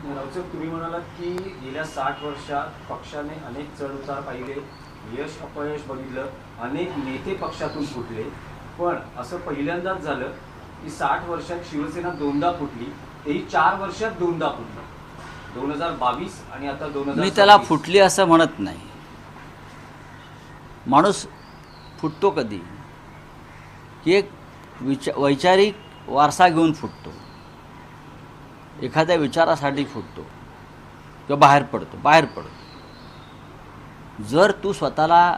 रावसाहेब, तुम्ही म्हणालात की गेल्या 60 वर्षात पक्षाने अनेक चढउतार पाहिले, यश अपयश बघितलं, अनेक नेते पक्षातून फुटले, पण असं पहिल्यांदाच झालं की 60 वर्षात शिवसेना दोनदा फुटली, तेही 4 वर्षात दोनदा फुटली. 2022 आणि आता 2024. मी त्याला फुटली असं म्हणत नाही. माणूस फुटतो कधी की एक वैचारिक वारसा घेऊन फुटतो, एखाद्या विचारासाठी फुटतो किंवा बाहेर पडतो. जर तू स्वतःला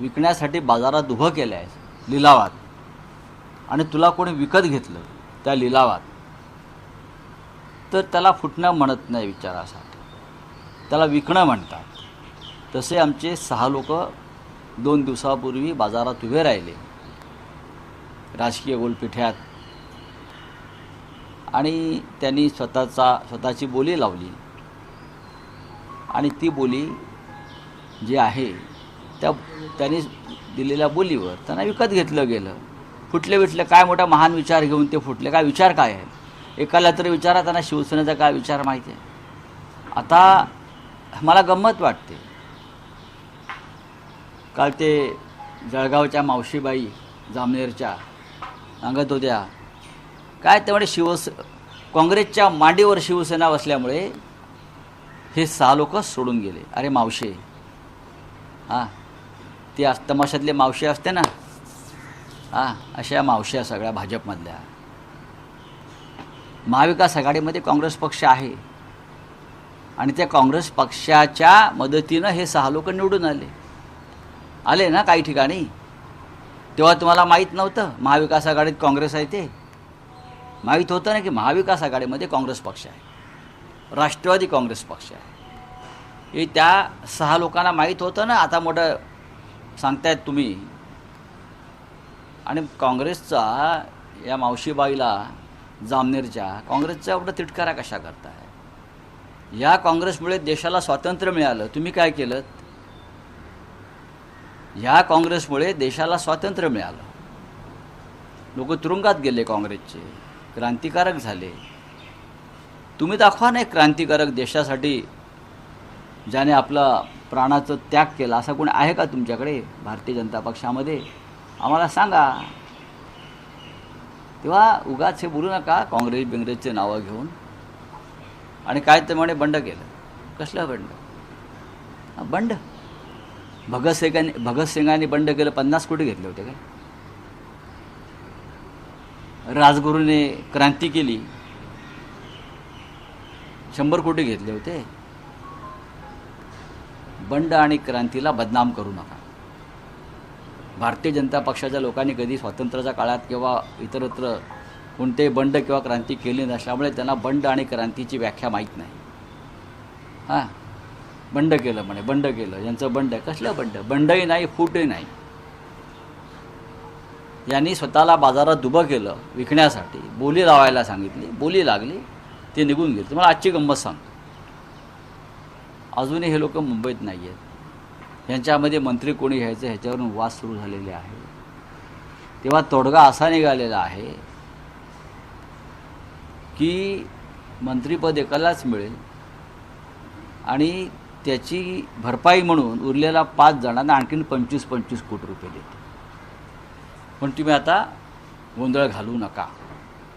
विकण्यासाठी बाजारात उभं केलं आहेस लिलावात आणि तुला कोणी विकत घेतलं त्या लिलावात, तर त्याला फुटणं म्हणत नाही विचारासाठी, त्याला विकणं म्हणतात. तसे आमचे 6 लोक 2 दिवसापूर्वी बाजारात उभे राहिले राजकीय गोलपिठ्यात आणि त्यांनी स्वतःची बोली लावली आणि ती बोली जी आहे त्यांनी दिलेल्या बोलीवर त्यांना विकत घेतलं गेलं. फुटले काय मोठा महान विचार घेऊन ते फुटले. काय विचार काय आहे? एकाला तरी विचारा त्यांना शिवसेनेचा काय विचार माहिती आहे. आता मला गंमत वाटते, काल ते जळगावच्या मावशीबाई जामनेरच्या सांगत होत्या काय त्यामुळे काँग्रेसच्या मांडीवर शिवसेना बसल्यामुळे हे 6 लोक सोडून गेले. अरे मावशे, ती तमाशातले मावशी असते ना, अशा मावश्या सगळ्या भाजपमधल्या. महाविकास आघाडीमध्ये काँग्रेस पक्ष आहे आणि त्या काँग्रेस पक्षाच्या मदतीनं हे 6 लोक निवडून आले ना काही ठिकाणी. तेव्हा तुम्हाला माहीत नव्हतं महाविकास आघाडीत काँग्रेस आहे ते? माहीत होतं ना की महाविकास आघाडीमध्ये काँग्रेस पक्ष आहे, राष्ट्रवादी काँग्रेस पक्ष आहे. हे त्या 6 लोकांना माहीत होतं ना. आता मोठं सांगतायत तुम्ही. आणि काँग्रेसचा या मावशीबाईला जामनेरच्या काँग्रेसचा एवढा तिटकारा कशा करताय? या काँग्रेसमुळे देशाला स्वातंत्र्य मिळालं. तुम्ही काय केलं? ह्या काँग्रेसमुळे देशाला स्वातंत्र्य मिळालं. लोक तुरुंगात गेले काँग्रेसचे, क्रांतिकारक झाले. तुम्ही दाखवा ना एक क्रांतिकारक देशासाठी ज्याने आपला प्राणाचं त्याग केला. असा कोणी आहे का तुमच्याकडे भारतीय जनता पक्षामध्ये? आम्हाला सांगा. तेव्हा उगाच हे बोलू नका काँग्रेसचे नावं घेऊन. आणि काय ते म्हणे बंड केलं. कसलं बंड? बंड भगतसिंगांनी बंड केलं, 50 कोटी घेतले होते काय? राजगुरूने क्रांती केली, 100 कोटी घेतले होते. बंड आणि क्रांतीला बदनाम करू नका. भारतीय जनता पक्षाच्या लोकांनी कधी स्वातंत्र्याच्या काळात किंवा इतरत्र कोणते बंड किंवा क्रांती केली नसल्यामुळे त्यांना बंड आणि क्रांतीची व्याख्या माहीत नाही. बंड केलं म्हणे, बंड केलं, यांचं बंड. कसलं बंड? बंडही नाही, फूटही नाही. यांनी स्वतःला बाजारात उभं केलं विकण्यासाठी, बोली लावायला सांगितली, बोली लागली, ते निघून गेले. तुम्हाला आजची गंमत सांगतो. अजूनही हे लोक मुंबईत नाही आहेत. यांच्यामध्ये मंत्री कोणी घ्यायचं ह्याच्यावरून वाद सुरू झालेले आहे. तेव्हा तोडगा असा निघालेला आहे की मंत्रिपद एकालाच मिळेल आणि त्याची भरपाई म्हणून उरलेला 5 जणांना आणखीन 25 कोटी रुपये देते. पण तुम्ही आता गोंधळ घालू नका.